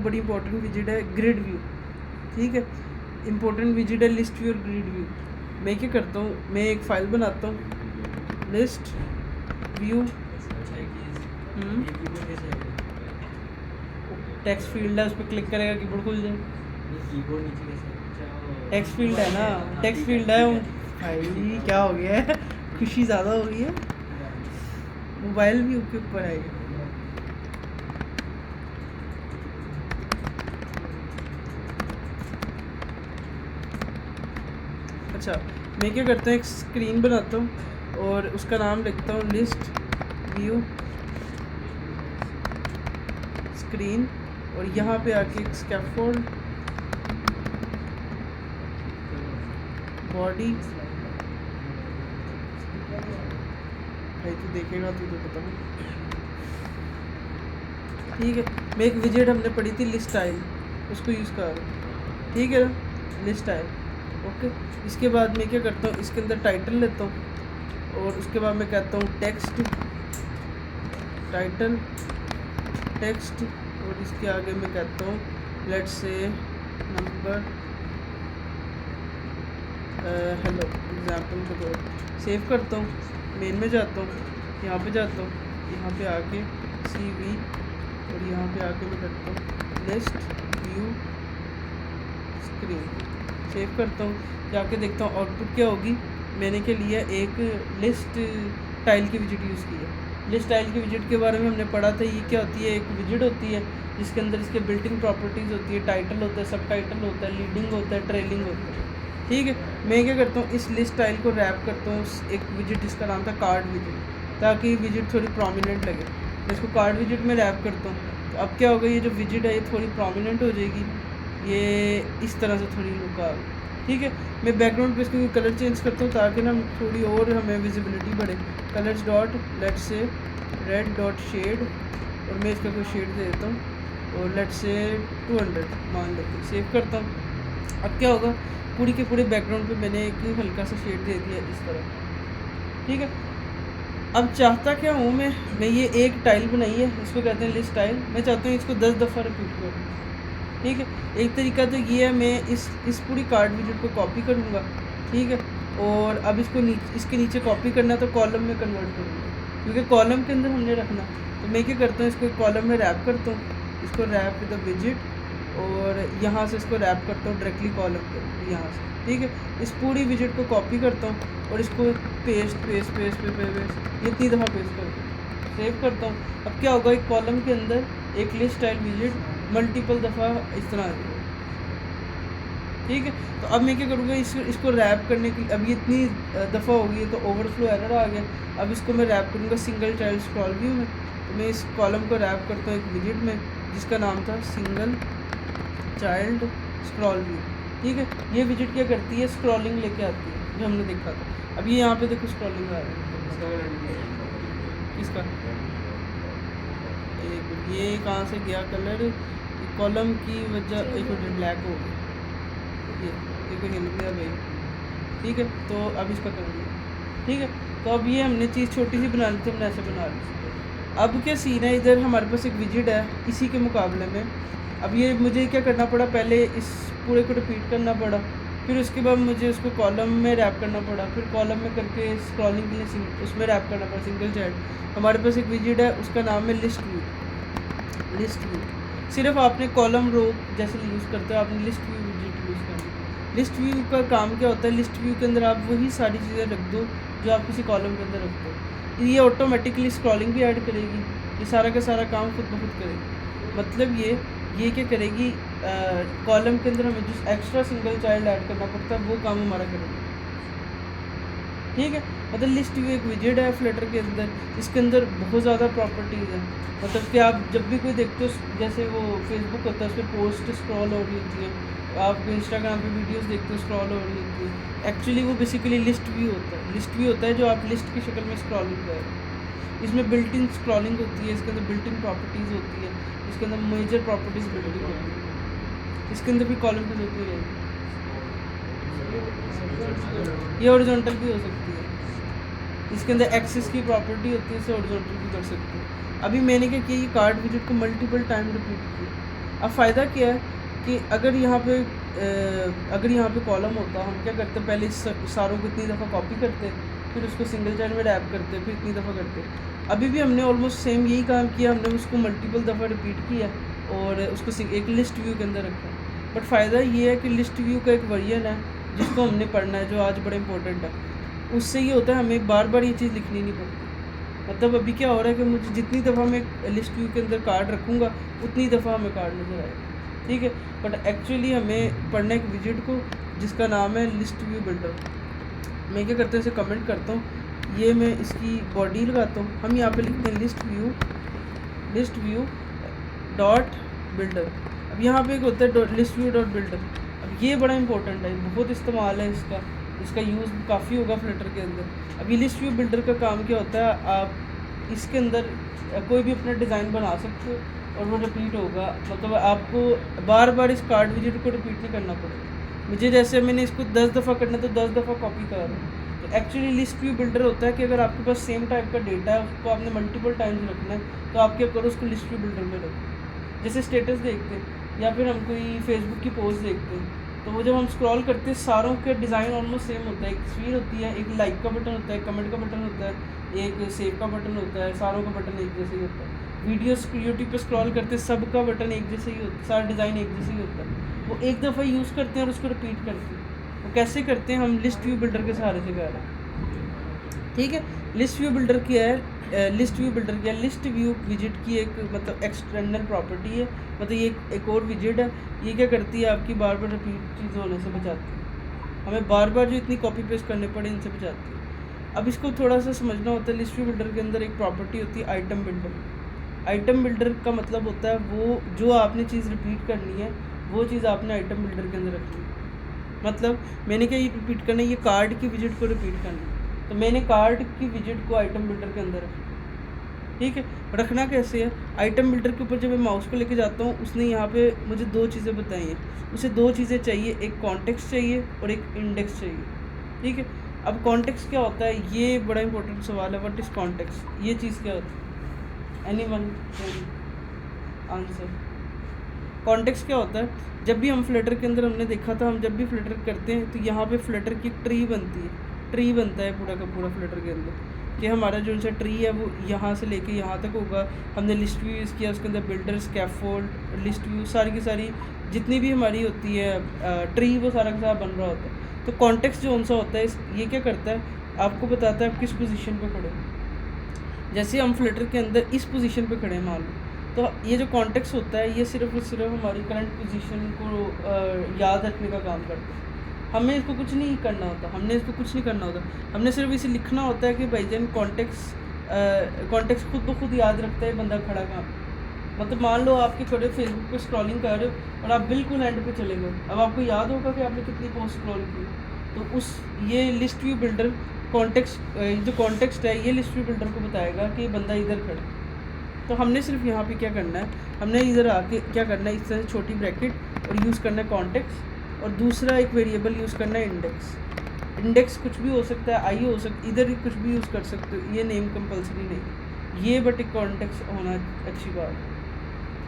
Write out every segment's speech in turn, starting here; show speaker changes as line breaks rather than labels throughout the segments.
बड़ी important visit है grid view. ठीक है, इंपॉर्टेंट विजिट है लिस्ट व्यू और ग्रिड व्यू। मैं क्या करता हूँ, मैं एक फ़ाइल बनाता हूँ लिस्ट व्यू, टेक्स्ट फील्ड है, उस पर क्लिक करेगा कीबोर्ड खुल जाए। टेक्स्ट फील्ड है ना, टेक्स्ट फील्ड है। भाई क्या हो गया है, खुशी ज़्यादा हो गई है। मोबाइल भी उसके ऊपर है। अच्छा, मैं क्या करता हूँ, एक स्क्रीन बनाता हूँ और उसका नाम लिखता हूँ लिस्ट व्यू स्क्रीन, और यहाँ पे आके एक स्कैफोल्ड बॉडी। भाई तू देखेगा तुझे बताऊँ। ठीक है, मैं एक विजेट हमने पढ़ी थी लिस्ट स्टाइल, उसको यूज़ कर रहा हूँ। ठीक है ना, लिस्ट स्टाइल। ओके, इसके बाद मैं क्या करता हूँ, इसके अंदर टाइटल लेता हूँ और उसके बाद मैं कहता हूँ टेक्स्ट टाइटल टेक्स्ट, और इसके आगे मैं कहता हूँ let's say number hello example के तौर। सेव करता हूँ, मेन में जाता हूँ, यहाँ पे जाता हूँ, यहाँ पे आके CV, और यहाँ पे आके मैं करता हूँ लिस्ट व्यू स्क्रीन। सेव करता हूँ, जाके देखता हूँ आउटपुट क्या होगी। मैंने क्या लिया, एक लिस्ट टाइल की विजिट यूज़ की है। लिस्ट टाइल की विजिट के बारे में हमने पढ़ा था। ये क्या होती है, एक विजिट होती है जिसके अंदर इसके बिल्टिंग प्रॉपर्टीज़ होती है, टाइटल होता है, सब टाइटल होता है, लीडिंग होता है, ट्रेलिंग होता है। ठीक है, मैं क्या करता हूँ, इस लिस्ट टाइल को रैप करता हूँ एक विजिट जिसका नाम था कार्ड विजिट, ताकि विजिट थोड़ी प्रोमिनेंट लगे। मैं इसको कार्ड विजिट में रैप करता हूँ, तो अब क्या होगा, ये जो विजिट है ये थोड़ी प्रोमिनेंट हो जाएगी, ये इस तरह से थोड़ी लुक आ गई। ठीक है, मैं बैकग्राउंड पे इसको कलर चेंज करता हूँ ताकि ना थोड़ी और हमें विजिबिलिटी बढ़े। Colours dot let's say red dot shade, और मैं इसका कोई शेड दे देता हूँ और लेट्स से 200 मान लेते। सेव करता हूँ। अब क्या होगा, पूरी के पूरे बैकग्राउंड पे मैंने एक हल्का सा शेड दे दिया इस तरह। ठीक है, अब चाहता क्या हूँ मैं ये एक टाइल बनाई है, इसको कहते हैं लिस्ट टाइल। मैं चाहता हूँ इसको 10 दफ़ा रिपीट करूँ। ठीक है, एक तरीका तो ये है, मैं इस पूरी कार्ड विजिट को कॉपी करूँगा। ठीक है, और अब इसको इसके नीचे कॉपी करना तो कॉलम में कन्वर्ट करूँगा, क्योंकि कॉलम के अंदर हमने रखना। तो मैं क्या करता हूँ, इसको कॉलम में रैप करता हूँ, इसको रैप विद द विजिट, और यहाँ से इसको रैप करता हूँ डायरेक्टली कॉलम पे, यहाँ से। ठीक है, इस पूरी विजिट को कॉपी करता हूँ और इसको पेस्ट पेस्ट पेस्ट पे पेस्ट ये 3 दफ़ा पेस्ट करता हूँ। सेव करता हूँ। अब क्या होगा, एक कॉलम के अंदर एक लिस्ट स्टाइल विजिट मल्टीपल दफ़ा इस तरह आ जाएगा। ठीक है, तो अब मैं क्या करूँगा, इसको रैप करने के लिए, अब ये इतनी दफ़ा हो गई है तो ओवरफ्लो एरर आ गया। अब इसको मैं रैप करूँगा सिंगल चाइल्ड स्क्रॉल व्यू में। तो मैं इस कॉलम को रैप करता हूँ एक विजिट में जिसका नाम था सिंगल चाइल्ड स्क्रॉल व्यू। ठीक है, ये विजिट क्या करती है, स्क्रॉलिंग लेके आती है, जो हमने देखा था। अब ये यहाँ पे देखो स्क्रॉलिंग आ रहा है इसका। ये कहाँ से गया कलर, कॉलम की वजह, एक मिनट ब्लैक हो गया, ये कोई हिल गया भाई। ठीक है, तो अब इसका कर दिया। ठीक है, तो अब ये हमने चीज़ छोटी सी बना ली थी, हमने ऐसे बना ली। अब क्या सीन है, इधर हमारे पास एक विजिट है इसी के मुकाबले में। अब ये मुझे क्या करना पड़ा, पहले इस पूरे को रिपीट करना पड़ा, फिर उसके बाद मुझे उसको कॉलम में रैप करना पड़ा, फिर कॉलम में करके स्क्रॉलिंग के लिए उसमें रैप करना पड़ा सिंगल चाइल्ड। हमारे पास एक विजिट है, उसका नाम है लिस्ट व्यू। लिस्ट व्यू सिर्फ आपने कॉलम रो जैसे यूज़ करते हो, आपने लिस्ट व्यू विजिट यूज़ करना। लिस्ट व्यू का काम क्या होता है, लिस्ट व्यू के अंदर आप वही सारी चीज़ें रख दो जो आप किसी कॉलम के अंदर रखते हो। ये ऑटोमेटिकली स्क्रॉलिंग भी ऐड करेगी, ये सारा का सारा काम खुद ब खुद करेगी। मतलब ये क्या करेगी, कॉलम के अंदर हमें जो एक्स्ट्रा सिंगल चाइल्ड ऐड करना पड़ता है वो काम हमारा करेगी। ठीक है, मतलब लिस्ट व्यू एक विजिट है फ्लटर के अंदर, इसके अंदर बहुत ज़्यादा प्रॉपर्टीज़ हैं। मतलब कि आप जब भी कोई देखते हो, जैसे वो फेसबुक होता है उस पर पोस्ट स्क्रॉल हो रही होती है, आप इंस्टाग्राम पे वीडियोस देखते हो स्क्रॉल हो रही होती है, एक्चुअली वो बेसिकली लिस्ट व्यू होता है। लिस्ट व्यू होता है जो आप लिस्ट की शक्ल में स्क्रॉलिंग कर रहे हो। इसमें बिल्ट इन स्क्रॉलिंग होती है, इसके अंदर बिल्ट इन प्रॉपर्टीज़ होती है, इसके अंदर मेजर प्रॉपर्टीज़ बिल्ट इन होती है। इसके अंदर भी कॉलम की जरूरत नहीं रहेगी, ये हॉरिजॉन्टल भी हो सकती है। इसके अंदर एक्सिस की प्रॉपर्टी होती है, इसे हॉरिजॉन्टल भी कर सकते हैं। अभी मैंने क्या किया, ये कार्ड विजिट को मल्टीपल टाइम रिपीट किया। अब फ़ायदा क्या है कि अगर यहाँ पे कॉलम होता, हम क्या करते, पहले सारों को इतनी दफ़ा कॉपी करते, फिर उसको सिंगल चाइल्ड में रैप करते, फिर इतनी दफ़ा करते। अभी भी हमने ऑलमोस्ट सेम यही काम किया, हमने उसको मल्टीपल दफ़ा रिपीट किया और उसको एक लिस्ट व्यू के अंदर रखा। बट फ़ायदा ये है कि लिस्ट व्यू का एक वर्जन है जिसको हमने पढ़ना है, जो आज बड़ा इंपॉर्टेंट है। उससे ये होता है हमें बार बार ये चीज़ लिखनी नहीं पड़ती। मतलब अभी क्या हो रहा है कि मुझे जितनी दफ़ा मैं लिस्ट व्यू के अंदर कार्ड रखूँगा उतनी दफ़ा हमें कार्ड नज़र आएगा, ठीक है। बट एक्चुअली हमें पढ़ना एक विजिट को जिसका नाम है लिस्ट व्यू बिल्डर। मैं क्या करता हूँ, इसे कमेंट करता हूँ, ये मैं इसकी बॉडी लगाता हूँ, हम यहाँ पे लिखते हैं लिस्ट व्यू डॉट बिल्डर। अब यहाँ पे एक होता है लिस्ट व्यू डॉट बिल्डर। अब ये बड़ा इंपॉर्टेंट है, बहुत इस्तेमाल है इसका यूज़ काफ़ी होगा फ्लटर के अंदर। अब ये लिस्ट व्यू बिल्डर का काम क्या होता है, आप इसके अंदर कोई भी अपना डिज़ाइन बना सकते हो और वो रिपीट होगा। मतलब आपको बार बार इस कार्ड विजिट को रिपीट नहीं करना पड़ेगा। मुझे जैसे मैंने इसको 10 दफ़ा करना तो 10 दफ़ा कॉपी कर रहा हूँ। तो एक्चुअली लिस्ट व्यू बिल्डर होता है कि अगर आपके पास सेम टाइप का डेटा है, उसको आपने मल्टीपल टाइम्स रखना है, तो आप क्या करो, उसको लिस्ट व्यू बिल्डर में रखो। जैसे स्टेटस देखते हैं या फिर हम कोई फेसबुक की पोस्ट देखते हैं, तो वो जब हम स्क्रॉल करते हैं सारों के डिज़ाइन ऑलमोस्ट सेम होता है। एक तस्वीर होती है, एक लाइक का बटन होता है, कमेंट का बटन होता है, एक सेव का बटन होता है, सारों का बटन एक जैसे ही होता है। वीडियोस यूट्यूब पे स्क्रॉल करते सब का बटन एक जैसे ही होता है, सारा डिज़ाइन एक जैसे ही होता है। वो एक दफ़ा यूज़ करते हैं और उसको रिपीट करते हैं। वो कैसे करते हैं, हम लिस्ट व्यू बिल्डर के सहारे से कर रहे हैं, ठीक है। लिस्ट व्यू बिल्डर क्या है, लिस्ट व्यू विजिट की एक मतलब एक्सटर्नल प्रॉपर्टी है। मतलब ये एक और विजिट है। ये क्या करती है, आपकी बार बार रिपीट चीज़ होने से बचाती है, हमें बार बार जो इतनी कॉपी पेस्ट करने पड़े इनसे बचाती है। अब इसको थोड़ा सा समझना होता है। लिस्ट व्यू बिल्डर के अंदर एक प्रॉपर्टी होती है आइटम बिल्डर। आइटम बिल्डर का मतलब होता है वो जो आपने चीज़ रिपीट करनी है वो चीज़ आपने आइटम बिल्डर के अंदर रखनी है। मतलब मैंने क्या ये रिपीट करना है, ये कार्ड की विजिट को रिपीट करना है, तो मैंने कार्ड की विजिट को आइटम बिल्डर के अंदर रखना, ठीक है। रखना कैसे है, आइटम बिल्डर के ऊपर जब मैं माउस को लेके जाता हूँ, उसने यहाँ पे मुझे दो चीज़ें बताई हैं। उसे दो चीज़ें चाहिए, एक कॉन्टेक्स्ट चाहिए और एक इंडेक्स चाहिए, ठीक है। अब कॉन्टेक्स्ट क्या होता है, ये बड़ा इंपॉर्टेंट सवाल है। व्हाट इज़ कॉन्टेक्स्ट, ये चीज़ क्या होती है, एनीवन कैन आंसर। कॉन्टेक्स्ट क्या होता है, जब भी हम फ्लटर के अंदर हमने देखा था, हम जब भी फ्लटर करते हैं तो यहाँ पे फ्लटर की ट्री बनती है, ट्री बनता है पूरा का पूरा फ्लटर के अंदर, कि हमारा जो सा ट्री है वो यहाँ से लेके यहाँ तक होगा। हमने लिस्ट व्यू यूज़ किया, उसके अंदर बिल्डर, स्कैफोल्ड, लिस्ट व्यू, सारी की सारी जितनी भी हमारी होती है ट्री, वो सारा का सारा बन रहा होता है। तो कॉन्टेक्स्ट जो उनसा होता है, ये क्या करता है, आपको बताता है आप किस पोजीशन पे खड़े हो। जैसे हम फ्लटर के अंदर इस पोजीशन पे खड़े हैं मान लो, तो ये जो कॉन्टेक्स्ट होता है ये सिर्फ और सिर्फ हमारी करंट पोजीशन को याद रखने का काम करता है। हमें इसको कुछ नहीं करना होता, हमने सिर्फ इसे लिखना होता है कि भाईजान कॉन्टेक्स्ट खुद ब खुद याद रखता है बंदा खड़ा कहाँ। मतलब मान लो आपके खड़े फेसबुक पे स्क्रॉलिंग कर रहे हो और आप बिल्कुल एंड पे चले गए, अब आपको याद होगा कि आपने कितनी पोस्ट स्क्रॉल की। तो ये लिस्ट व्यू बिल्डर जो कॉन्टेक्स्ट है, ये लिस्ट व्यू बिल्डर को बताएगा कि बंदा इधर खड़ा। तो हमने सिर्फ यहाँ पे क्या करना है, हमने इधर आके क्या करना है, इस तरह छोटी ब्रैकेट और यूज़ करना है कॉन्टेक्स्ट, और दूसरा एक वेरिएबल यूज़ करना है इंडेक्स। इंडेक्स कुछ भी हो सकता है, आई हो सकती, इधर ही कुछ भी यूज़ कर सकते हो, ये नेम कंपलसरी नहीं, ये बट एक कॉन्टेक्स्ट होना अच्छी बात है।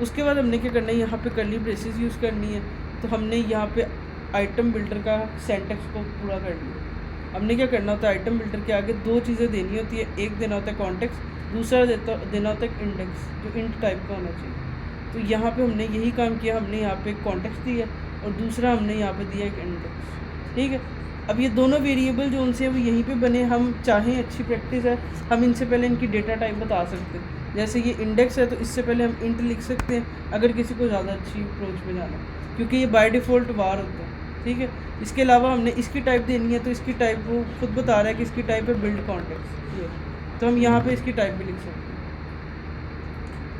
उसके बाद हमने क्या करना है, यहाँ पे कर्ली ब्रेसेस यूज़ करनी है। तो हमने यहाँ पे आइटम बिल्डर का सेंटेक्स को पूरा कर लिया। हमने क्या करना होता है, आइटम बिल्डर के आगे दो चीज़ें देनी होती है, एक देना होता है कॉन्टेक्स्ट, दूसरा देना होता है इंडेक्स जो इंट टाइप का होना चाहिए। तो यहाँ पे हमने यही काम किया, हमने यहाँ पे एक कॉन्टेक्स्ट दिया और दूसरा हमने यहाँ पे दिया एक इंडेक्स, ठीक है। अब ये दोनों वेरिएबल जो उनसे वो यहीं पे बने, हम चाहें अच्छी प्रैक्टिस है, हम इनसे पहले इनकी डेटा टाइप बता सकते हैं। जैसे ये इंडेक्स है तो इससे पहले हम इंट लिख सकते हैं अगर किसी को ज़्यादा अच्छी अप्रोच में जाना, क्योंकि ये बाय डिफ़ॉल्ट वार होता है, ठीक है। इसके अलावा हमने इसकी टाइप देनी है, तो इसकी टाइप वो खुद बता रहा है कि इसकी टाइप है बिल्ड कॉन्टेक्स्ट, ये तो हम यहाँ पे इसकी टाइप भी लिख सकते हैं।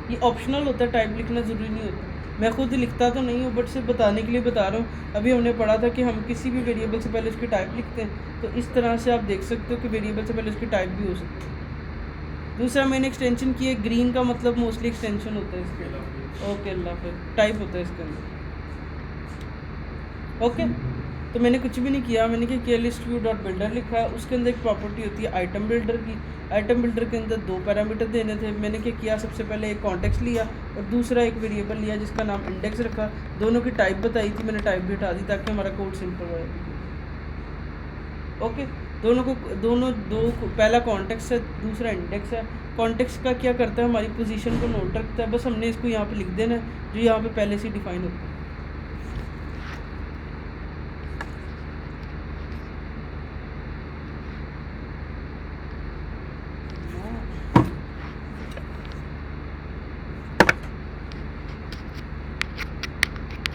ये ऑप्शनल होता है, टाइप लिखना ज़रूरी नहीं होता। मैं खुद लिखता तो नहीं हूँ बट सिर्फ बताने के लिए बता रहा हूँ। अभी हमने पढ़ा था कि हम किसी भी वेरिएबल से पहले उसकी टाइप लिखते हैं, तो इस तरह से आप देख सकते हो कि वेरिएबल से पहले उसकी टाइप भी हो सकती है। दूसरा मैंने एक्सटेंशन की है, ग्रीन का मतलब मोस्टली एक्सटेंशन होता है इसके। ओके, अल्लाह हाफ़िज़। टाइप होता है इसके अंदर, ओके। तो मैंने कुछ भी नहीं किया, मैंने क्या किया, लिस्ट व्यू डॉट बिल्डर लिखा है, उसके अंदर एक प्रॉपर्टी होती है आइटम बिल्डर की। आइटम बिल्डर के अंदर 2 पैरामीटर देने थे। मैंने क्या किया, सबसे पहले एक कॉन्टेक्स्ट लिया और दूसरा एक वेरिएबल लिया जिसका नाम इंडेक्स रखा। दोनों की टाइप बताई थी, मैंने टाइप भी हटा दी ताकि हमारा कोड सिंपल हो। ओके, पहला कॉन्टेक्स्ट है, दूसरा इंडेक्स है। कॉन्टेक्स्ट का क्या करता है, हमारी पोजीशन को नोट रखता है, बस हमने इसको यहाँ पे लिख देना है जो यहाँ पे पहले से डिफाइन होता है।